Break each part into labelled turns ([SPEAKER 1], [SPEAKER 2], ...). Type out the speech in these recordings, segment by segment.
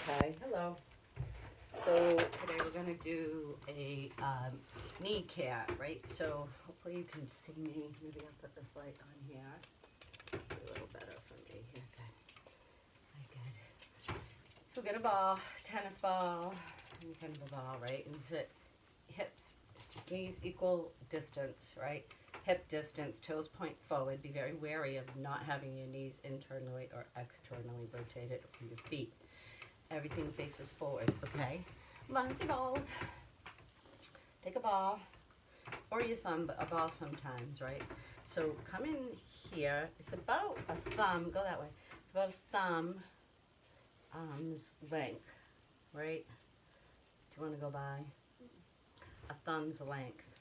[SPEAKER 1] Okay, hello. So today we're gonna do a knee care, right? So hopefully you can see me. Maybe I'll put this light on here. Be a little better for me here. Good. Very good. So we'll get a ball, tennis ball, any kind of a ball, right? And sit hips, knees equal distance, right? Hip distance, toes point forward. Be very wary of not having your knees internally or externally rotated or your feet. Everything faces forward, okay? Bouncy balls. Take a ball or your thumb, but a ball sometimes, right? So come in here. It's about a thumb. Go that way. It's about a thumb length, right? Do you want to go by? A thumb's length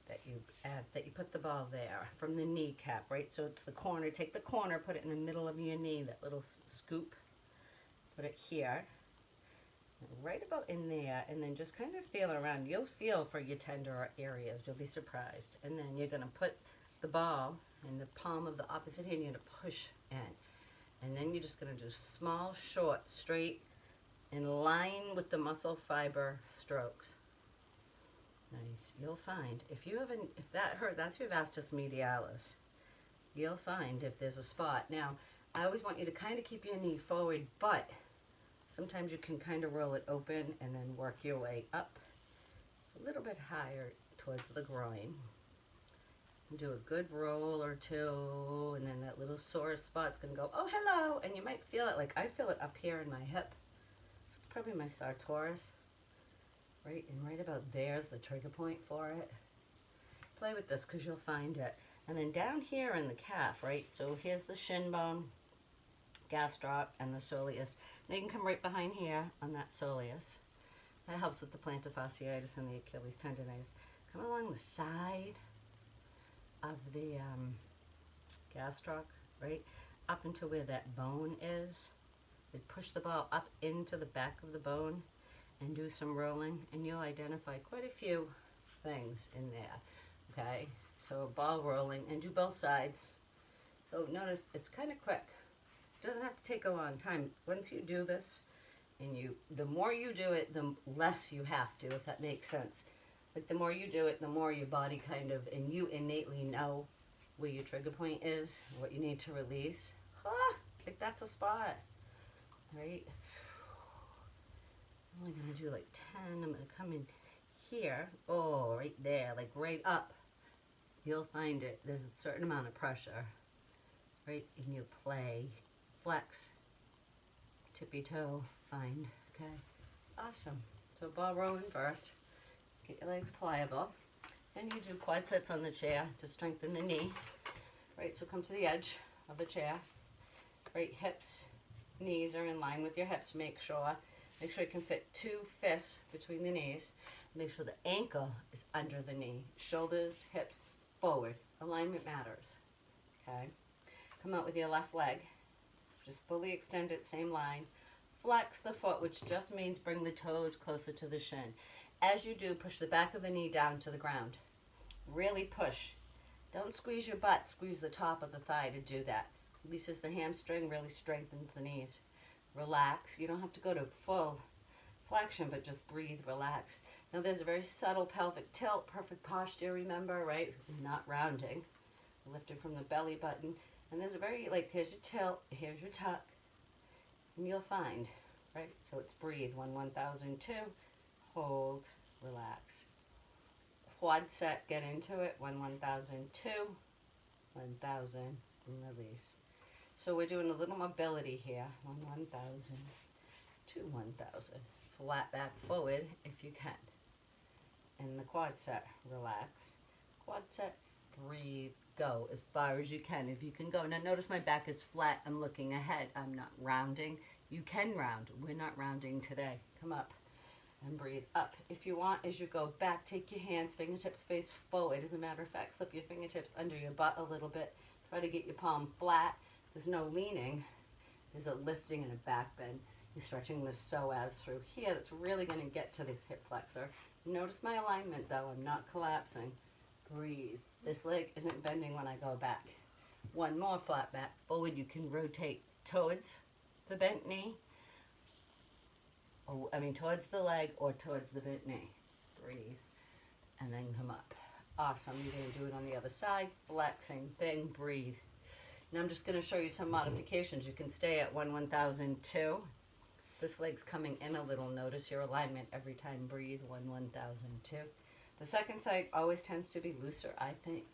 [SPEAKER 1] that you add, that you put the ball there from the kneecap, right? So it's the corner. Take the corner, put it in the middle of your knee, that little scoop. Put it here, right about in there, and then just kind of feel around. You'll feel for your tender areas. You'll be surprised. And then you're going to put the ball in the palm of the opposite hand. You're going to push in. And then you're just going to do small, short, straight, in line with the muscle fiber strokes. Nice. You'll find, if that hurt, that's your vastus medialis. You'll find if there's a spot. Now, I always want you to kind of keep your knee forward, but sometimes you can kind of roll it open and then work your way up a little bit higher towards the groin. And do a good roll or two, and then that little sore spot's going to go, oh, hello, and you might feel it, like I feel it up here in my hip. So it's probably my sartorius, right? And right about there's the trigger point for it. Play with this because you'll find it. And then down here in the calf, right? So here's the shin bone, gastroc, and the soleus. Now you can come right behind here on that soleus. That helps with the plantar fasciitis and the Achilles tendonitis. Come along the side of the gastroc, right? Up into where that bone is. And push the ball up into the back of the bone and do some rolling, and you'll identify quite a few things in there, okay? So ball rolling, and do both sides. So notice it's kind of quick. It doesn't have to take a long time. Once you do this, and the more you do it, the less you have to, if that makes sense. Like the more you do it, the more your body kind of, and you innately know where your trigger point is, what you need to release. Ah, like that's a spot, right? I'm only gonna do like 10. I'm gonna come in here. Oh, right there, like right up. You'll find it. There's a certain amount of pressure, right? And you play, flex, tippy toe, find, okay? Awesome. So ball rolling first. Get your legs pliable. Then you do quad sets on the chair to strengthen the knee, right? So come to the edge of the chair, right? Hips, knees are in line with your hips. Make sure you can fit 2 fists between the knees. Make sure the ankle is under the knee. Shoulders, hips, forward. Alignment matters, okay? Come out with your left leg. Just fully extend it, same line. Flex the foot, which just means bring the toes closer to the shin. As you do, push the back of the knee down to the ground. Really push. Don't squeeze your butt, squeeze the top of the thigh to do that. Releases the hamstring, really strengthens the knees. Relax. You don't have to go to full flexion, but just breathe, relax. Now there's a very subtle pelvic tilt, perfect posture, remember, right? Not rounding. Lifted from the belly button. And there's a very, like, here's your tilt, here's your tuck. And you'll find, right? So it's breathe, 1,002, hold, relax. Quad set, get into it, 1,002, 1,000, and release. So we're doing a little mobility here, 1,000 to 1,000. Flat back forward if you can. And the quad set, relax. Quad set, breathe, go as far as you can. If you can go. Now notice my back is flat. I'm looking ahead. I'm not rounding. You can round. We're not rounding today. Come up and breathe up. If you want, as you go back, take your hands, fingertips face forward. As a matter of fact, slip your fingertips under your butt a little bit. Try to get your palm flat. There's no leaning. There's a lifting and a back bend. You're stretching the psoas through here. That's really going to get to this hip flexor. Notice my alignment, though. I'm not collapsing. Breathe. This leg isn't bending when I go back. One more flat back forward. You can rotate towards the bent knee towards the leg or towards the bent knee. Breathe. And then come up. Awesome. You're going to do it on the other side. Flex, same thing. Breathe. Now I'm just going to show you some modifications. You can stay at 1002. This leg's coming in a little. Notice your alignment every time. Breathe. 1002. The second side always tends to be looser, I think.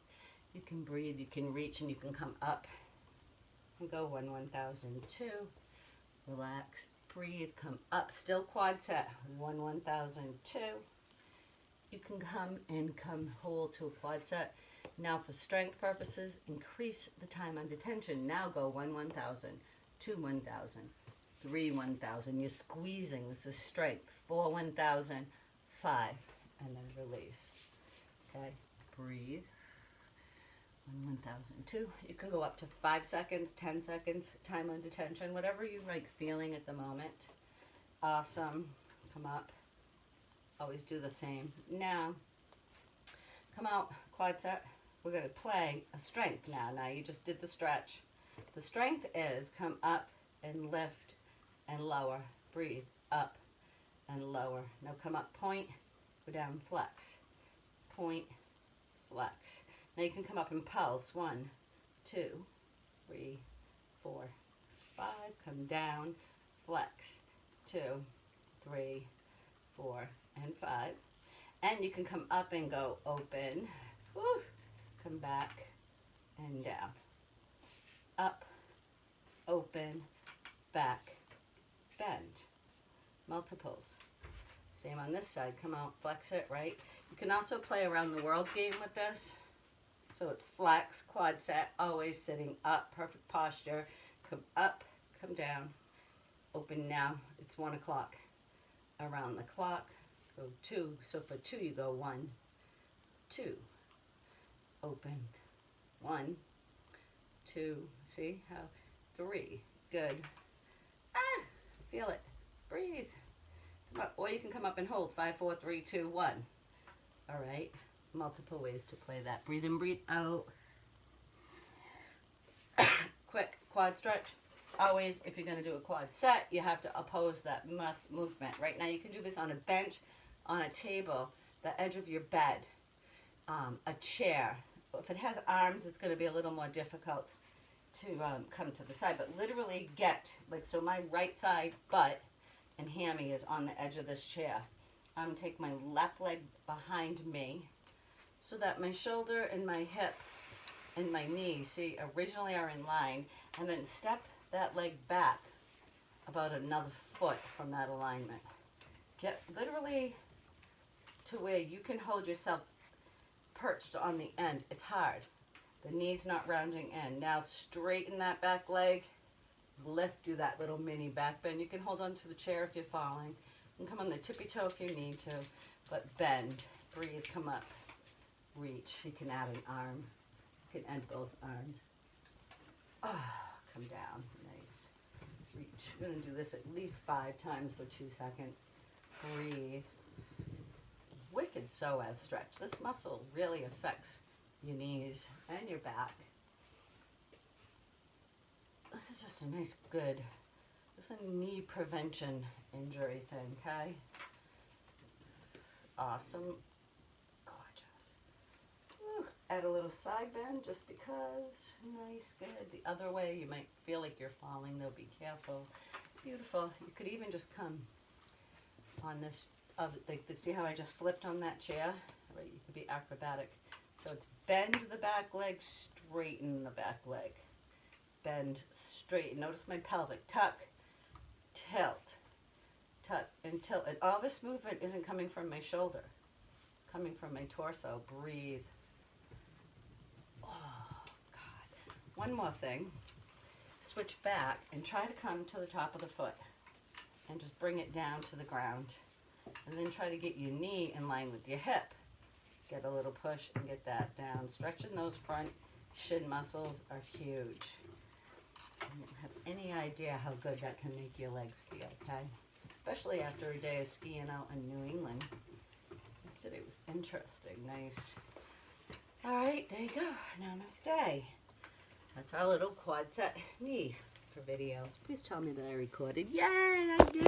[SPEAKER 1] You can breathe, you can reach, and you can come up. And go 1002. Relax. Breathe. Come up. Still quad set. 1002. You can come and come hold to a quad set. Now for strength purposes, increase the time under tension. Now go 1000, 2 1000, 3 1000. You're squeezing. This is strength. 4 1000, 5, and then release. Okay, breathe. 1002. You can go up to 5 seconds, 10 seconds, time under tension, whatever you like feeling at the moment. Awesome. Come up. Always do the same. Now, come out, quad set. We're going to play a strength now. Now you just did the stretch. The strength is come up and lift and lower. Breathe. Up and lower. Now come up, point, go down, flex. Point, flex. Now you can come up and pulse. 1, 2, 3, 4, 5. Come down, flex. 2, 3, 4, and 5. And you can come up and go open. Woo. Come back and down. Up, open, back, bend. Multiples. Same on this side. Come out, flex it, right? You can also play around the world game with this. So it's flex, quad set, always sitting up, perfect posture. Come up, come down, open now. It's 1 o'clock. Around the clock, go 2. So for 2, you go 1, 2. Open. 1, 2. See how? 3. Good. Ah, feel it. Breathe. Come up. Or you can come up and hold. 5, 4, 3, 2, 1. All right. Multiple ways to play that. Breathe in, breathe out. Quick quad stretch. Always, if you're going to do a quad set, you have to oppose that movement. Right now, you can do this on a bench, on a table, the edge of your bed, a chair. If it has arms, it's going to be a little more difficult to come to the side. But literally get, like, so my right side butt and hammy is on the edge of this chair. I'm going to take my left leg behind me so that my shoulder and my hip and my knee, see, originally are in line, and then step that leg back about another foot from that alignment. Get literally to where you can hold yourself perched on the end. It's hard. The knee's not rounding in. Now straighten that back leg. Lift, do that little mini back bend. You can hold onto the chair if you're falling. You can come on the tippy toe if you need to. But bend. Breathe. Come up. Reach. You can add an arm. You can end both arms. Come down. Nice. Reach. You're going to do this at least 5 times for 2 seconds. Breathe. Wicked psoas stretch. This muscle really affects your knees and your back. This is just a nice, good, this is a knee prevention injury thing, okay? Awesome. Gorgeous. Woo. Add a little side bend just because. Nice, good. The other way, you might feel like you're falling, though. Be careful. Beautiful. You could even just come on this, like, see how I just flipped on that chair? Right, you could be acrobatic. So it's bend the back leg, straighten the back leg. Bend, straighten. Notice my pelvic. Tuck, tilt, tuck, and tilt. And all this movement isn't coming from my shoulder. It's coming from my torso. Breathe. Oh, God. One more thing. Switch back and try to come to the top of the foot. And just bring it down to the ground. And then try to get your knee in line with your hip. Get a little push and get that down. Stretching those front shin muscles are huge. You don't have any idea how good that can make your legs feel, okay? Especially after a day of skiing out in New England. Yesterday was interesting. Nice. All right, there you go. Namaste. That's our little quad set knee for videos. Please tell me that I recorded. Yay, I did.